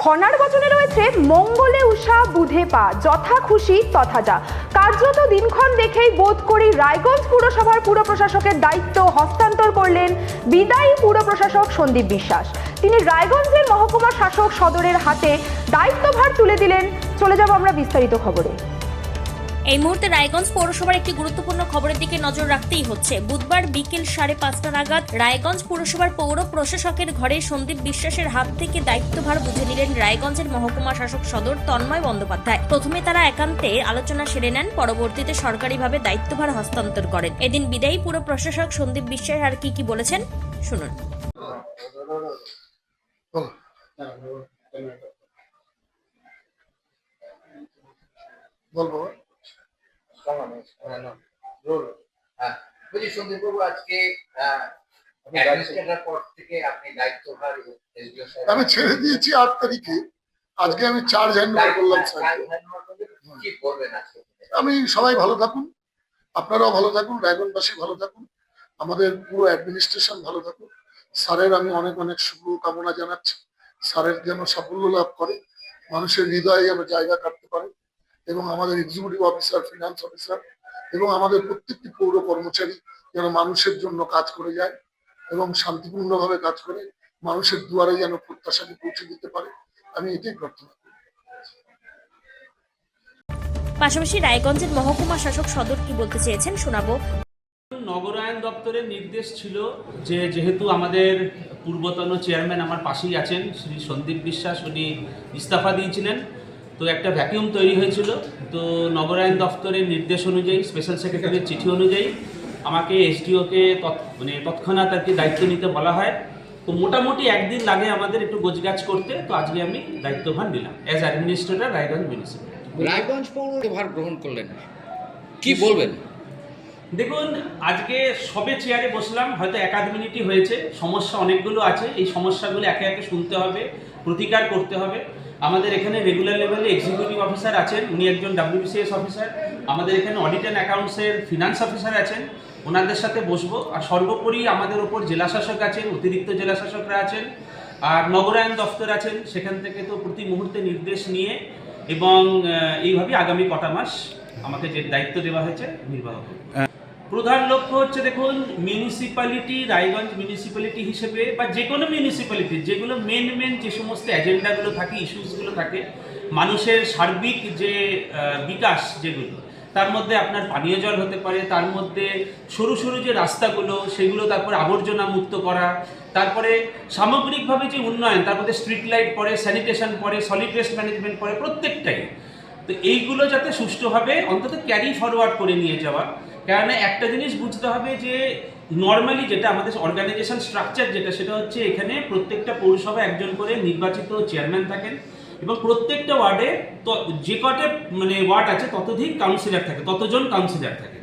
খনার বচনে রয়েছে মঙ্গলে উষা বুধে পা, যথা খুশি তথা যা। কার্যত দিনক্ষণ দেখেই বোধ করি রায়গঞ্জ পুরসভার পুর প্রশাসকের দায়িত্ব হস্তান্তর করলেন বিদায়ী পুর প্রশাসক সন্দীপ বিশ্বাস। তিনি রায়গঞ্জের মহকুমা শাসক সদরের হাতে দায়িত্বভার তুলে দিলেন। চলে যাব আমরা বিস্তারিত খবরে। এই মুহূর্তে রায়গঞ্জ পৌরসভার একটি গুরুত্বপূর্ণ খবরের দিকে নজর রাখতেই হচ্ছে। বুধবার বিকেল 5:30 নাগাদ রায়গঞ্জ পৌরসভার পৌর প্রশাসকের ঘরে সন্দীপ বিশ্বাসের হাত থেকে দায়িত্বভার বুঝে নিলেন রায়গঞ্জের মহকুমা শাসক সদর তন্ময় বন্দ্যোপাধ্যায়। প্রথমে তারা একান্তে আলোচনা সেরে নেন, পরবর্তীতে সরকারিভাবে দায়িত্বভার হস্তান্তর করেন। এদিন বিদায়ী পুর প্রশাসক সন্দীপ বিশ্বাস আর কি বলেছেন শুনুন। বলবো সন্দীপবাবু, আজকে আমি ছেড়ে দিয়েছি 8 তারিখে। আজকে আমি চার্জ হ্যান্ড ওভার করলাম। আমি সবাই ভালো থাকুন, আপনারাও ভালো থাকুন, রায়গঞ্জবাসী ভালো থাকুন, আমাদের পুরো অ্যাডমিনিস্ট্রেশন ভালো থাকুন। স্যারের আমি অনেক অনেক শুভ কামনা জানাচ্ছি। স্যারের যেন সাফল্য লাভ করে, মানুষের হৃদয়ে যেন জায়গা কাটতে পারে, এবং আমাদের এক্সিকিউটিভ অফিসার, ফিনান্স অফিসার এবং আমাদের প্রত্যেকটি পৌর কর্মচারী যেন মানুষের জন্য কাজ করে যায় এবং শান্তিপূর্ণভাবে কাজ করে মানুষের দুয়ারে যেন প্রত্যাশাকে পৌঁছে দিতে পারে। আমি এটাই প্রার্থনা করি। পাশাপাশি রায়গঞ্জের মহকুমা শাসক সদর কি বলতে চেয়েছেন শোনাবো। নগরায়ণ দপ্তরের নির্দেশ ছিল যে যেহেতু আমাদের পূর্বতন চেয়ারম্যান আমার পাশেই আছেন শ্রী সন্দীপ বিশ্বাস, উনি ইস্তফা দিয়েছিলেন, তো একটা ভ্যাকিউম তৈরি হয়েছিল। তো নগরায়ণ দপ্তরের নির্দেশ অনুযায়ী, স্পেশাল সেক্রেটারির চিঠি অনুযায়ী আমাকে এসডিওকে তৎক্ষণাৎ আর কি দায়িত্ব নিতে বলা হয়। তো মোটামুটি একদিন লাগে আমাদের একটু গোছগাছ করতে। তো আজকে আমি দায়িত্বভার নিলাম as administrator Raiganj municipality. Raiganj পৌরভার গ্রহণ করলেন, কি বলবেন? দেখুন, আজকে সবে চেয়ারে বসলাম, হয়তো 1-8 মিনিটই হয়েছে। সমস্যা অনেকগুলো আছে, এই সমস্যাগুলো একে একে শুনতে হবে, প্রতিকার করতে হবে। আমাদের এখানে রেগুলার লেভেলে এক্সিকিউটিভ অফিসার আছেন, উনি একজন WBCS অফিসার। আমাদের এখানে অডিট অ্যান্ড অ্যাকাউন্টসের ফিনান্স অফিসার আছেন, ওনাদের সাথে বসবো। আর সর্বোপরি আমাদের ওপর জেলাশাসক আছেন, অতিরিক্ত জেলাশাসকরা আছেন, আর নগরায়ণ দফতর আছেন। সেখান থেকে তো প্রতি মুহূর্তে নির্দেশ নিয়ে এবং এইভাবে আগামী কটা মাস আমাকে যে দায়িত্ব দেওয়া হয়েছে নির্বাহ করব। প্রধান লক্ষ্য হচ্ছে, দেখুন, মিউনিসিপ্যালিটি, রায়গঞ্জ মিউনিসিপ্যালিটি হিসেবে বা যে কোনো মিউনিসিপ্যালিটি যেগুলো মেন যে সমস্ত এজেন্ডাগুলো থাকে, ইস্যুসগুলো থাকে, মানুষের সার্বিক যে বিকাশ যেগুলো, তার মধ্যে আপনার পানীয় জল হতে পারে, তার মধ্যে সরু সরু যে রাস্তাগুলো সেগুলো, তারপরে আবর্জনা মুক্ত করা, তারপরে সামগ্রিকভাবে যে উন্নয়ন, তার মধ্যে স্ট্রিট লাইট পড়ে, স্যানিটেশন পড়ে, সলিড ওয়েস্ট ম্যানেজমেন্ট পড়ে, প্রত্যেকটাই। তো এইগুলো যাতে সুষ্ঠুভাবে অন্তত ক্যারি ফরওয়ার্ড করে নিয়ে যাওয়া। কেননা একটা জিনিস বুঝতে হবে যে নর্মালি যেটা আমাদের অর্গানাইজেশন স্ট্রাকচার যেটা, সেটা হচ্ছে এখানে প্রত্যেকটা পৌরসভা একজন করে নির্বাচিত চেয়ারম্যান থাকেন এবং প্রত্যেকটা ওয়ার্ডে যে কটা ওয়ার্ড আছে ততোধিক কাউন্সিলর থাকে, ততজন কাউন্সিলর থাকে।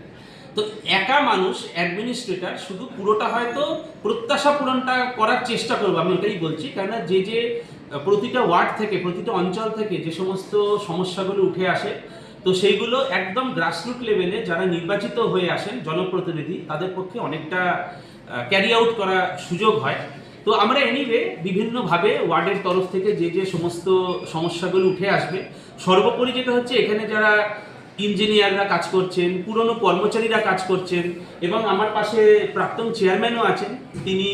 তো একা মানুষ অ্যাডমিনিস্ট্রেটর শুধু পুরোটা হয়তো প্রত্যাশা পূরণটা করার চেষ্টা করবো, আমি ওটাই বলছি। কেননা যে প্রতিটা ওয়ার্ড থেকে, প্রতিটা অঞ্চল থেকে যে সমস্ত সমস্যাগুলো উঠে আসে, তো সেইগুলো একদম গ্রাসরুট লেভেলে যারা নির্বাচিত হয়ে আসেন জনপ্রতিনিধি, তাদের পক্ষে অনেকটা ক্যারি আউট করার সুযোগ হয়। তো আমরা এনিওয়ে বিভিন্নভাবে ওয়ার্ডের তরফ থেকে যে সমস্ত সমস্যাগুলো উঠে আসবে, সর্বোপরি যেটা হচ্ছে এখানে যারা ইঞ্জিনিয়াররা কাজ করছেন, পুরনো কর্মচারীরা কাজ করছেন, এবং আমার পাশে প্রাক্তন চেয়ারম্যানও আছেন। তিনি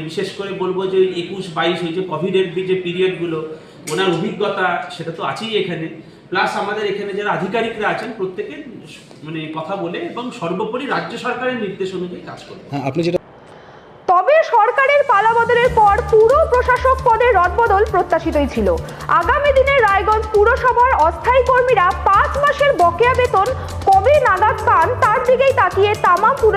বিশেষ করে বলবো যে 21-22 এই যে কোভিডের যে পিরিয়ডগুলো, ওনার অভিজ্ঞতা সেটা তো আছেই এখানে, প্লাস আমাদের এখানে যারা আধিকারিকরা আছেন প্রত্যেকে কথা বলে এবং সর্বোপরি রাজ্য সরকারের নির্দেশ অনুযায়ী কাজ করবে। তবে সরকারের পালাবদলের পর পুর প্রশাসক পদের রদবদল প্রত্যাশিতই ছিল। আগামী দিনে রায়গঞ্জ পুরসভার অস্থায়ী কর্মীরা 5 মাসের বকেয়া বেতন কবে নাগাদ পান, তার দিকেই তাকিয়ে তামাম পুর